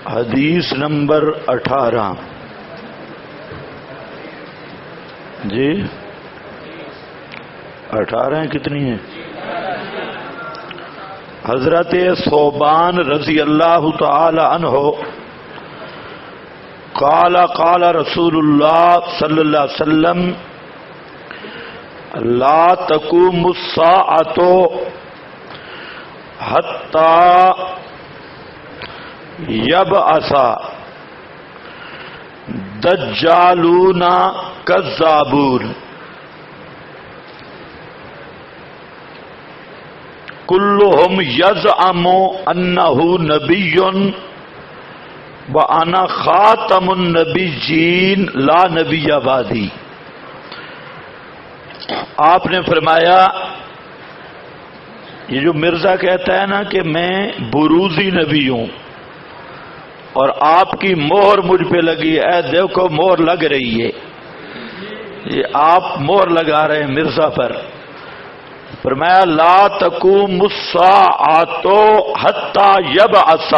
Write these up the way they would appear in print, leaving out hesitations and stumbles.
حدیث نمبر 18 جی 18 کتنی ہے؟ حضرت ثوبان رضی اللہ تعالی عنہ قال قال رسول اللہ صلی اللہ علیہ وسلم لا تقوم الساعۃ حتی یبعث دجالون کذابون کلہم یزعم انہ نبی وانا خاتم النبیین لا نبی بعدی۔ آپ نے فرمایا یہ جو مرزا کہتا ہے نا کہ میں بروزی نبی ہوں اور آپ کی مہر مجھ پہ لگی ہے، دیکھو مہر لگ رہی ہے، یہ آپ مہر لگا رہے ہیں مرزا پر۔ فرمایا لا تقوم الساعۃ حتی یبعث،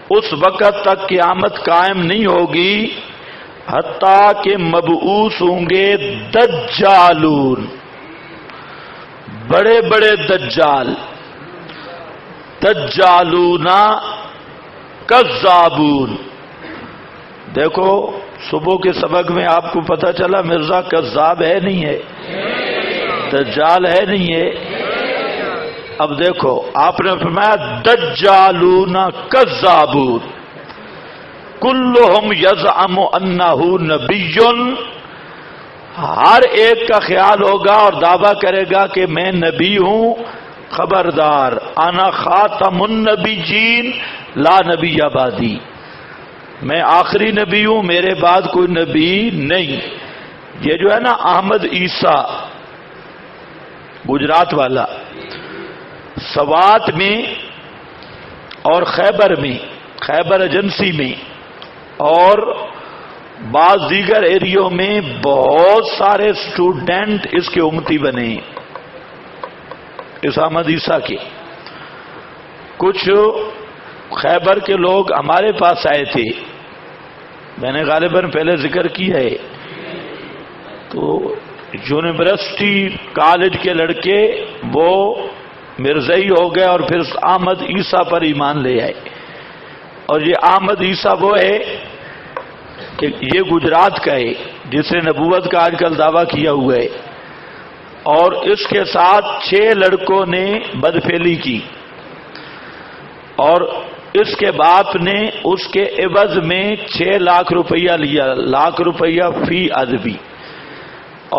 اس وقت تک قیامت قائم نہیں ہوگی حتیٰ کہ مبعوث ہوں گے دجالون، بڑے بڑے دجال، دجالون کذابون۔ دیکھو صبح کے سبق میں آپ کو پتہ چلا مرزا کذاب ہے نہیں ہے، دجال ہے نہیں ہے۔ اب دیکھو آپ نے فرمایا دجالون کذابون کلہم یزعم انہ نبی، ہر ایک کا خیال ہوگا اور دعویٰ کرے گا کہ میں نبی ہوں، خبردار انا خاتم النبیین لا نبی بعدی، میں آخری نبی ہوں، میرے بعد کوئی نبی نہیں۔ یہ جو ہے نا احمد عیسیٰ گجرات والا، سوات میں اور خیبر میں، خیبر ایجنسی میں اور بعض دیگر ایریوں میں بہت سارے اسٹوڈنٹ اس کے امتی بنے، اس احمد عیسیٰ کے۔ کچھ خیبر کے لوگ ہمارے پاس آئے تھے، میں نے غالباً پہلے ذکر کیا ہے، تو یونیورسٹی کالج کے لڑکے وہ مرزائی ہو گئے اور پھر احمد عیسیٰ پر ایمان لے آئے۔ اور یہ احمد عیسیٰ وہ ہے کہ یہ گجرات کا ہے جس نے نبوت کا آج کل دعویٰ کیا ہوا ہے، اور اس کے ساتھ 6 لڑکوں نے بدفعلی کی، اور اس کے باپ نے اس کے عوض میں 6 لاکھ روپیہ لیا، لاکھ روپیہ فی ادبی،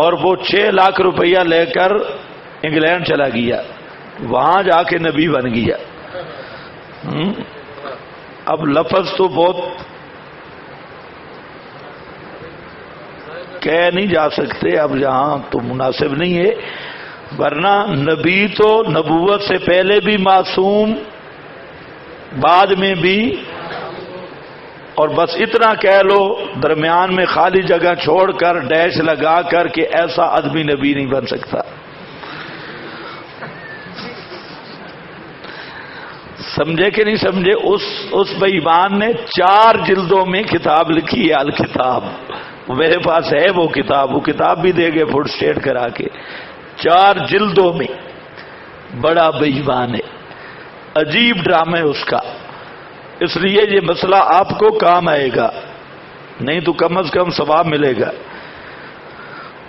اور وہ 6 لاکھ روپیہ لے کر انگلینڈ چلا گیا، وہاں جا کے نبی بن گیا۔ اب لفظ تو بہت کہہ نہیں جا سکتے اب یہاں تو مناسب نہیں ہے، ورنہ نبی تو نبوت سے پہلے بھی معصوم، بعد میں بھی، اور بس اتنا کہہ لو درمیان میں خالی جگہ چھوڑ کر ڈیش لگا کر کہ ایسا آدمی نبی نہیں بن سکتا۔ سمجھے کہ نہیں سمجھے؟ اس بے ایمان نے 4 جلدوں میں کتاب لکھی ہے، الکتاب، میرے پاس ہے وہ کتاب بھی دے گے فوٹ اسٹیٹ کرا کے، 4 جلدوں میں، بڑا بے ایمان ہے، عجیب ڈرامہ ہے اس کا۔ اس لیے یہ مسئلہ آپ کو کام آئے گا، نہیں تو کم از کم ثواب ملے گا۔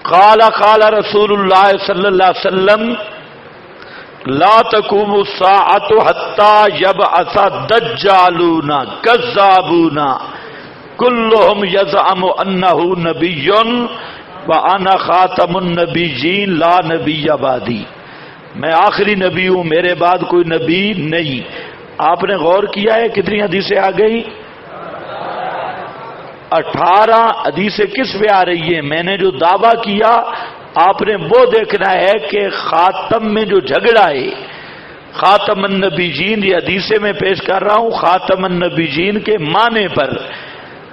قال قال رسول اللہ صلی اللہ علیہ وسلم لا تقوم الساعۃ حتی یبعث دجالون کذابون کلہم یزعم انہ نبی وانا خاتم النبیین لا نبی بعدی، میں آخری نبی ہوں، میرے بعد کوئی نبی نہیں۔ آپ نے غور کیا ہے کتنی حدیثیں آ گئی؟ 18 حدیثیں کس پہ آ رہی ہیں؟ میں نے جو دعویٰ کیا آپ نے وہ دیکھنا ہے کہ خاتم میں جو جھگڑا ہے، خاتم النبیین، یہ حدیثیں میں پیش کر رہا ہوں خاتم النبیین کے معنی پر،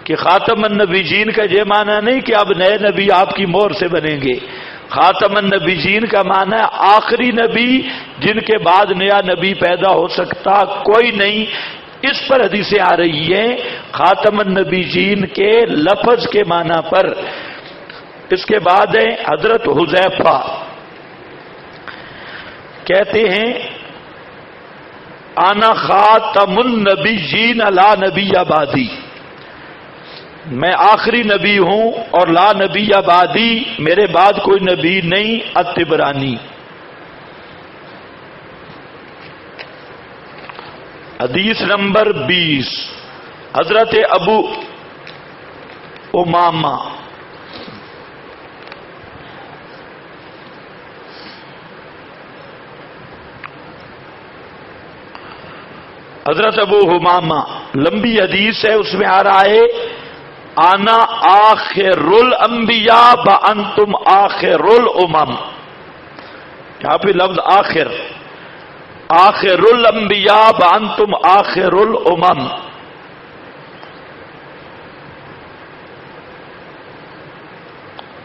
کہ خاتم النبیین کا یہ معنی نہیں کہ اب نئے نبی آپ کی مہر سے بنیں گے، خاتم النبیین کا معنی ہے آخری نبی جن کے بعد نیا نبی پیدا ہو سکتا کوئی نہیں، اس پر حدیثیں آ رہی ہیں خاتم النبیین کے لفظ کے معنی پر۔ اس کے بعد ہے حضرت حذیفہ کہتے ہیں انا خاتم النبیین لا نبی بعدی، میں آخری نبی ہوں اور لا نبی بعدی، میرے بعد کوئی نبی نہیں۔ الطبرانی۔ حدیث نمبر 20 حضرت ابو امامہ حضرت ابو امامہ لمبی حدیث ہے، اس میں آ رہا ہے آنا آخر الانبیاء وانتم آخر الامم۔ یہاں پہ لفظ آخر، آخر الانبیاء وانتم آخر الامم۔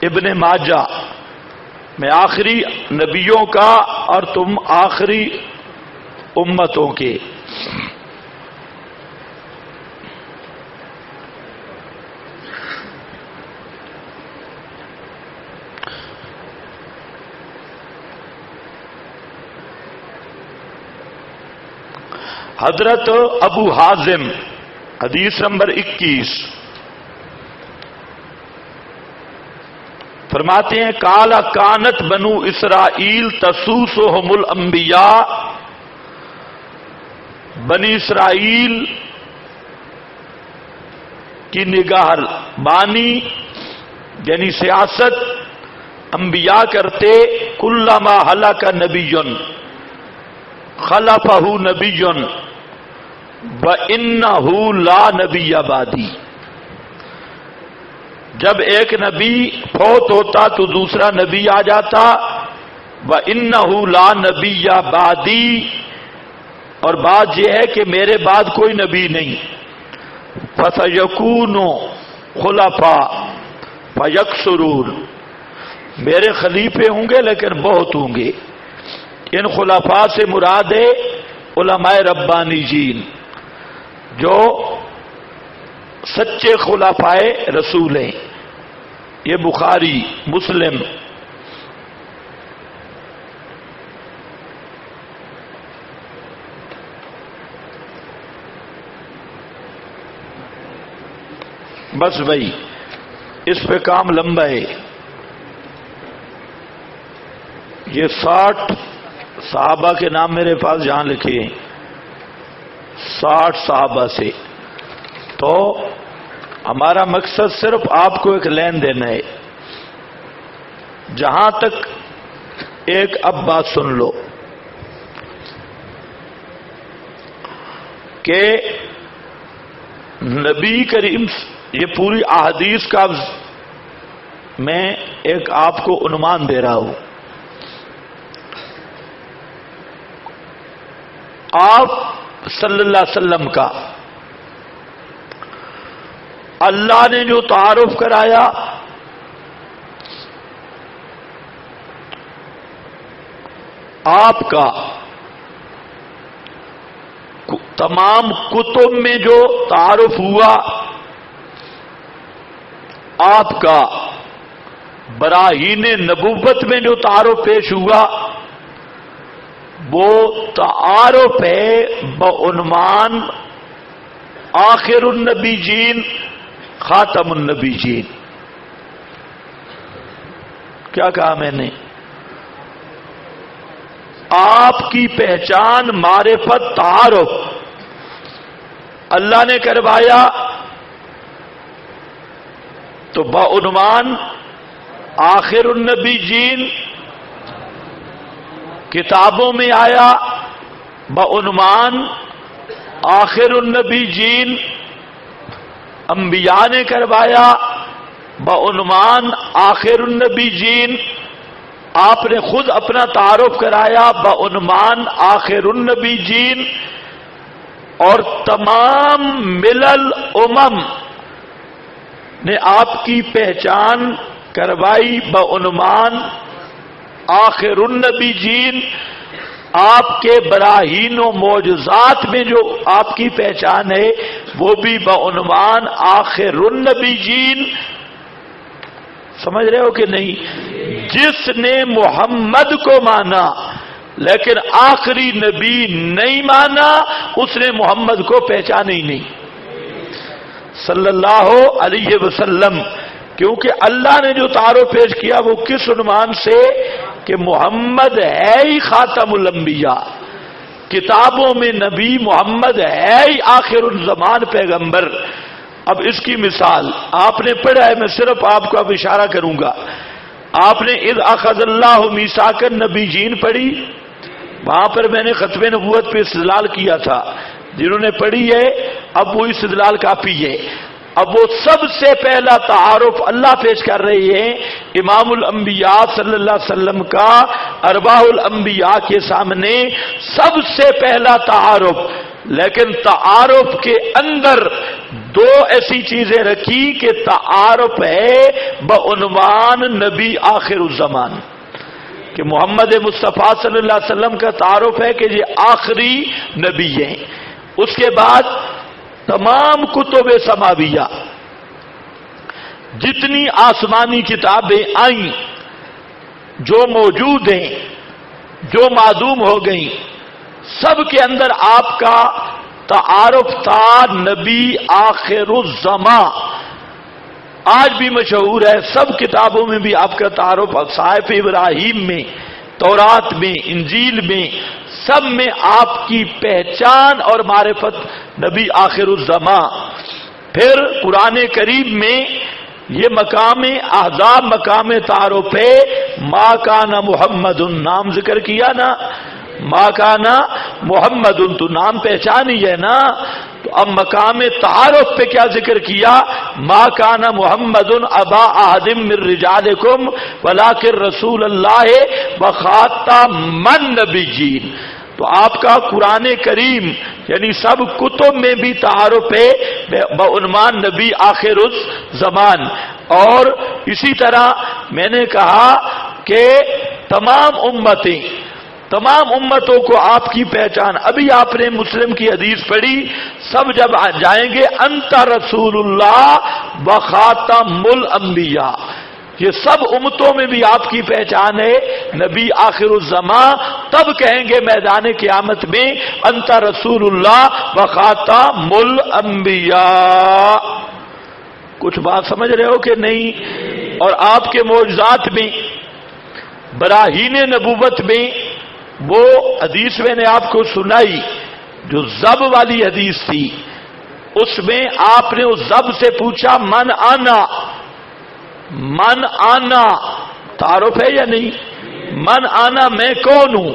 ابن ماجہ میں آخری نبیوں کا اور تم آخری امتوں کے۔ حضرت ابو حازم حدیث نمبر 21 فرماتے ہیں کالا کانت بنو اسرائیل تسوسہم الانبیاء، بنی اسرائیل کی نگاہ بانی یعنی سیاست انبیاء کرتے، کلما ہلاک نبی خلفہ نبی وَإِنَّهُ لَا نَبِيَّ بَعْدِي، جب ایک نبی فوت ہوتا تو دوسرا نبی آ جاتا، وَإِنَّهُ لَا نَبِيَّ بَعْدِي، اور بات یہ ہے کہ میرے بعد کوئی نبی نہیں۔ فَسَيَكُونُ خُلَفَاء فَيَكْثُرُونَ، میرے خلیفے ہوں گے لیکن بہت ہوں گے۔ ان خلفاء سے مراد ہے علماء ربانی جین، جو سچے خلفاء رسول ہیں۔ یہ بخاری مسلم۔ بس بھائی اس پہ کام لمبا ہے۔ یہ 60 صحابہ کے نام میرے پاس جہاں لکھے ہیں، 60 صحابہ سے، تو ہمارا مقصد صرف آپ کو ایک لین دینا ہے۔ جہاں تک ایک اب بات سن لو کہ نبی کریم، یہ پوری احادیث کا میں ایک آپ کو عنوان دے رہا ہوں۔ آپ صلی اللہ علیہ وسلم کا اللہ نے جو تعارف کرایا، آپ کا تمام کتب میں جو تعارف ہوا، آپ کا براہین نبوت میں جو تعارف پیش ہوا، وہ تعارف ہے بعنوان آخر النبیین خاتم النبیین۔ کیا کہا میں نے؟ آپ کی پہچان معرفت تعارف اللہ نے کروایا، تو بعنوان آخر النبیین، کتابوں میں آیا بعنوان آخر النبیین، انبیاء نے کروایا بعنوان آخر النبیین، آپ نے خود اپنا تعارف کرایا بعنوان آخر النبیین، اور تمام ملل امم نے آپ کی پہچان کروائی بعنوان آخر النبیین۔ آپ کے براہین و معجزات میں جو آپ کی پہچان ہے وہ بھی بعنوان آخر النبیین. سمجھ رہے ہو کہ نہیں؟ جس نے محمد کو مانا لیکن آخری نبی نہیں مانا اس نے محمد کو پہچانا ہی نہیں صلی اللہ علیہ وسلم. کیونکہ اللہ نے جو تعارف پیش کیا وہ کس عنوان سے کہ محمد ہے ہی خاتم الانبیاء، کتابوں میں نبی محمد ہے ہی آخر الزمان پیغمبر. اب اس کی مثال آپ نے پڑھا ہے، میں صرف آپ کو اب اشارہ کروں گا. آپ نے اذ اخذ اللہ میثاق النبیین پڑھی، وہاں پر میں نے ختم نبوت پہ استدلال کیا تھا. جنہوں نے پڑھی ہے اب وہ استدلال کافی ہے. اب وہ سب سے پہلا تعارف اللہ پیش کر رہے ہیں امام الانبیاء صلی اللہ علیہ وسلم کا ارواح الانبیاء کے سامنے، سب سے پہلا تعارف. لیکن تعارف کے اندر دو ایسی چیزیں رکھی کہ تعارف ہے بعنوان نبی آخر الزمان، کہ محمد مصطفیٰ صلی اللہ علیہ وسلم کا تعارف ہے کہ یہ آخری نبی ہیں. اس کے بعد تمام کتب سماویہ، جتنی آسمانی کتابیں آئیں جو موجود ہیں جو معدوم ہو گئیں، سب کے اندر آپ کا تعارف تھا نبی آخر الزمان. آج بھی مشہور ہے، سب کتابوں میں بھی آپ کا تعارف، صحائف ابراہیم میں، تورات میں، انجیل میں، سب میں آپ کی پہچان اور معرفت نبی آخر الزمان. پھر قرآن کریم میں یہ مقام احزاب مقام تعارف ہے. ما کان محمد، نام ذکر کیا نا، ما کان محمد، تو نام پہچان ہی ہے نا. تو اب مقام تعارف پہ کیا ذکر کیا؟ ما کان محمد ابا احد من رجالکم ولکن رسول اللہ وخاتم النبیین. تو آپ کا قرآن کریم یعنی سب کتب میں بھی تعارف ہے بعنوان نبی آخر الزمان. اور اسی طرح میں نے کہا کہ تمام امتوں کو آپ کی پہچان. ابھی آپ نے مسلم کی حدیث پڑھی، سب جب جائیں گے انت رسول اللہ و خاتم الانبیاء. یہ سب امتوں میں بھی آپ کی پہچان ہے نبی آخر الزمان. تب کہیں گے میدان قیامت میں انت رسول اللہ و خاتم الانبیاء. کچھ بات سمجھ رہے ہو کہ نہیں؟ اور آپ کے معجزات میں، براہین نبوت میں، وہ حدیث میں نے آپ کو سنائی جو ضب والی حدیث تھی، اس میں آپ نے اس ضب سے پوچھا من آنا، تعارف ہے یا نہیں؟ من آنا، میں کون ہوں،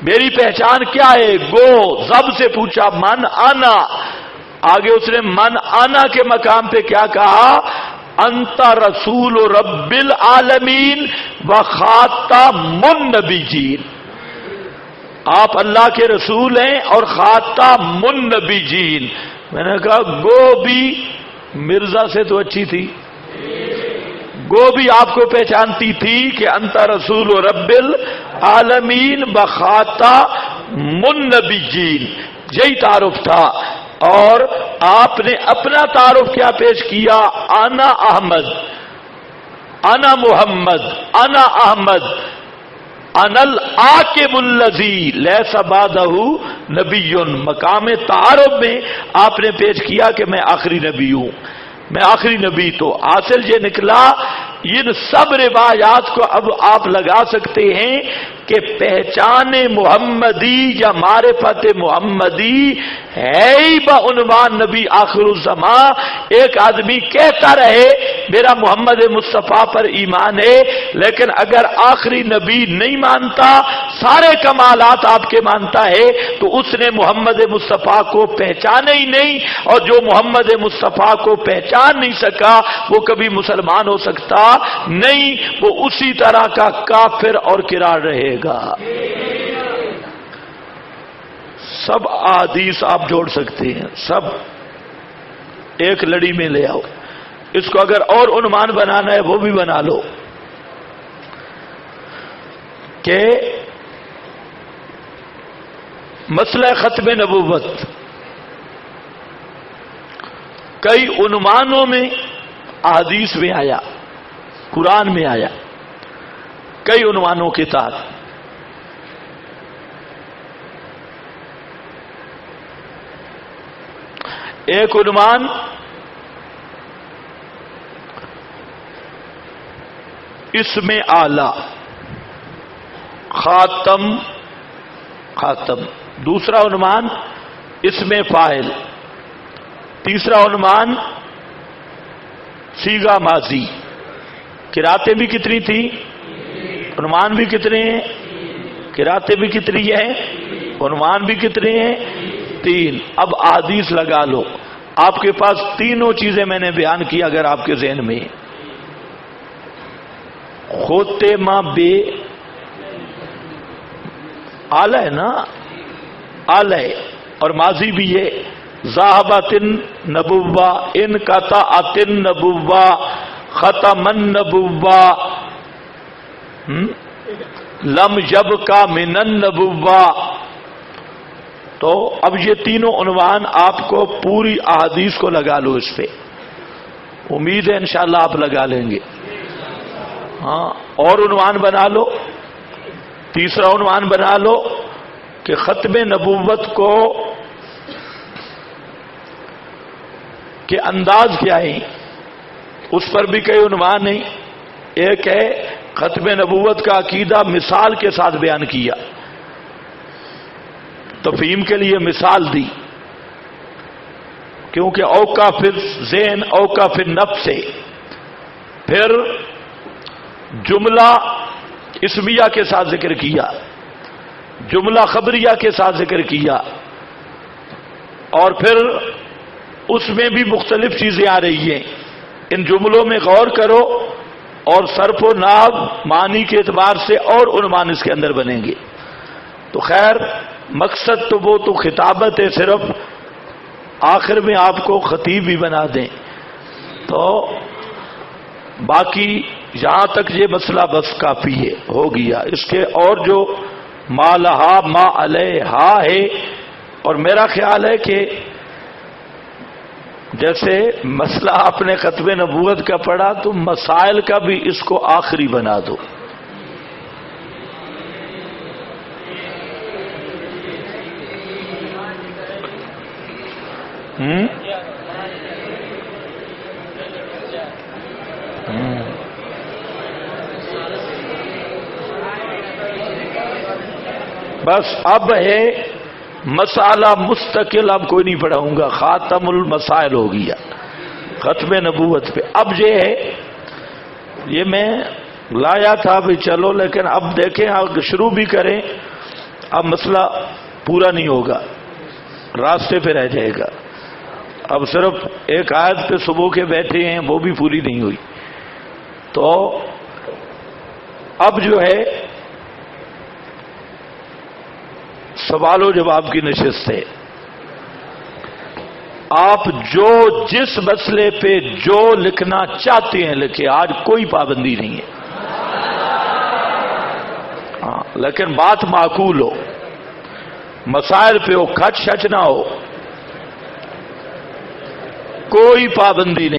میری پہچان کیا ہے؟ گو ضب سے پوچھا من آنا. آگے اس نے من آنا کے مقام پہ کیا کہا؟ انت رسول رب العالمین و خاتم النبیین. آپ اللہ کے رسول ہیں اور خاتم النبیین. میں نے کہا گو بھی مرزا سے تو اچھی تھی، گو بھی آپ کو پہچانتی تھی کہ انت رسول رب العالمین و خاتم النبیین. یہی تعارف تھا. اور آپ نے اپنا تعارف کیا پیش کیا؟ انا احمد، انا محمد، انا احمد، انا العاقب الذی لیس بعدہ نبی. مقام تعارف میں آپ نے پیش کیا کہ میں آخری نبی ہوں، میں آخری نبی. تو حاصل یہ نکلا، ان سب روایات کو اب آپ لگا سکتے ہیں کہ پہچان محمدی یا معرفت محمدی ہے ہی بعنوان نبی آخر الزمان. ایک آدمی کہتا رہے میرا محمد مصطفیٰ پر ایمان ہے، لیکن اگر آخری نبی نہیں مانتا، سارے کمالات آپ کے مانتا ہے، تو اس نے محمد مصطفیٰ کو پہچانا ہی نہیں. اور جو محمد مصطفیٰ کو پہچان نہیں سکا وہ کبھی مسلمان ہو سکتا نہیں، وہ اسی طرح کا کافر اور قرار رہے گا. سب احادیث آپ جوڑ سکتے ہیں، سب ایک لڑی میں لے آؤ. اس کو اگر اور عنوان بنانا ہے وہ بھی بنا لو کہ مسئلہ ختم نبوت کئی عنوانوں میں احادیث میں آیا، قرآن میں آیا، کئی عنوانوں کے تحت۔ ایک عنوان اسم اعلی، خاتم، دوسرا عنوان اسم فاعل، تیسرا عنوان صیغہ ماضی۔ قراتیں بھی کتنی تھی؟ عنوان بھی کتنے ہیں؟ قراتیں بھی کتنی ہیں؟ عنوان بھی کتنے ہیں؟ 3۔ اب احادیث لگا لو، آپ کے پاس تینوں چیزیں میں نے بیان کی اگر آپ کے ذہن میں۔ خوتمہ بے اعلی ہے نا، اعلی، اور ماضی بھی ہے، ذاہبت النبوہ، انقطعت النبوہ، ختم النبوہ، لم یبقى من النبوہ۔ تو اب یہ تینوں عنوان آپ کو پوری احادیث کو لگا لو اس پہ، امید ہے انشاءاللہ آپ لگا لیں گے۔ ہاں، اور عنوان بنا لو، تیسرا عنوان بنا لو کہ ختم نبوت کو کہ انداز کیا ہے، اس پر بھی کئی عنوان ہیں۔ ایک ہے ختم نبوت کا عقیدہ مثال کے ساتھ بیان کیا، تفہیم کے لیے مثال دی، کیونکہ اوقع فی الذہن اوقع فی النفس ہے۔ پھر جملہ اسمیہ کے ساتھ ذکر کیا، جملہ خبریہ کے ساتھ ذکر کیا، اور پھر اس میں بھی مختلف چیزیں آ رہی ہیں۔ ان جملوں میں غور کرو اور صرف و نحو معنی کے اعتبار سے اور عنوان اس کے اندر بنیں گے۔ تو خیر، مقصد تو وہ تو خطابت ہے، صرف آخر میں آپ کو خطیب بھی بنا دیں۔ تو باقی یہاں تک یہ مسئلہ بس کافی ہے، ہو گیا۔ اس کے اور جو ما لہا ما علیہا ہے، اور میرا خیال ہے کہ جیسے مسئلہ آپ نے ختم نبوت کا پڑھا تو مسائل کا بھی اس کو آخری بنا دو۔ بس اب ہے مسئلہ مستقل، اب کوئی نہیں پڑھاؤں گا، خاتم المسائل ہو گیا ختم نبوت پہ۔ اب یہ ہے، یہ میں لایا تھا بھی چلو، لیکن اب دیکھیں آپ شروع بھی کریں، اب مسئلہ پورا نہیں ہوگا، راستے پہ رہ جائے گا۔ اب صرف ایک آیت پہ صبح کے بیٹھے ہیں، وہ بھی پوری نہیں ہوئی۔ تو اب جو ہے سوال و جواب کی نشست ہے، آپ جو جس مسئلے پہ جو لکھنا چاہتے ہیں لکھیں، آج کوئی پابندی نہیں ہے۔ ہاں، لیکن بات معقول ہو، مسائل پہ ہو، کھچ شچ نہ ہو، کوئی پابندی نہیں۔